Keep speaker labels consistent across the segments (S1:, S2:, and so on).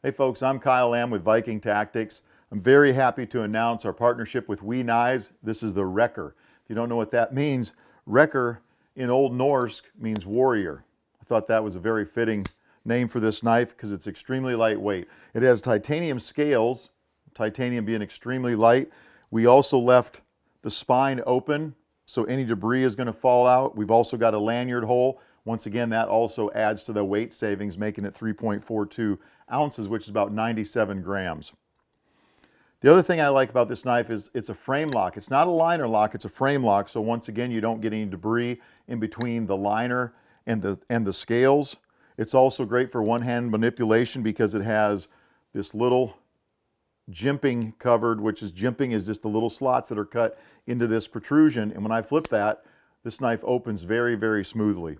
S1: Hey folks, I'm Kyle Lamb with Viking Tactics. I'm very happy to announce our partnership with We Knives. This is the RekkeR. If you don't know what that means, RekkeR in Old Norse means warrior. I thought that was a very fitting name for this knife because it's extremely lightweight. It has titanium scales, titanium being extremely light. We also left the spine open so any debris is going to fall out. We've also got a lanyard hole. Once again, that also adds to the weight savings, making it 3.42 ounces, which is about 97 grams. The other thing I like about this knife is it's a frame lock. It's not a liner lock, it's a frame lock. So once again, you don't get any debris in between the liner and the scales. It's also great for one-hand manipulation because it has this little jimping covered, which is jimping is just the little slots that are cut into this protrusion. And when I flip that, this knife opens very, very smoothly.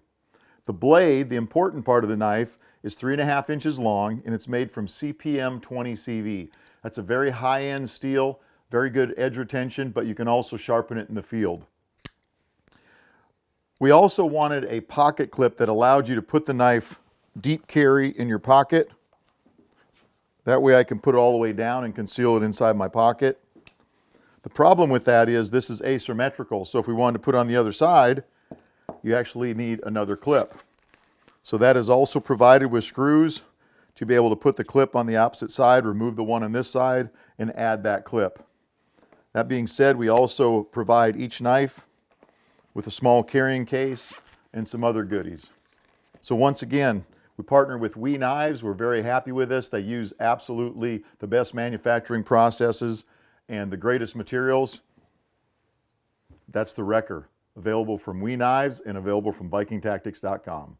S1: The blade, the important part of the knife, is 3.5 inches long, and it's made from CPM20CV. That's a very high-end steel, very good edge retention, but you can also sharpen it in the field. We also wanted a pocket clip that allowed you to put the knife deep carry in your pocket. That way I can put it all the way down and conceal it inside my pocket. The problem with that is this is asymmetrical, so if we wanted to put it on the other side, you actually need another clip. So that is also provided with screws to be able to put the clip on the opposite side, remove the one on this side, and add that clip. That being said, we also provide each knife with a small carrying case and some other goodies. So once again, we partner with We Knives. We're very happy with this. They use absolutely the best manufacturing processes and the greatest materials. That's the RekkeR. Available from We Knives and available from VikingTactics.com.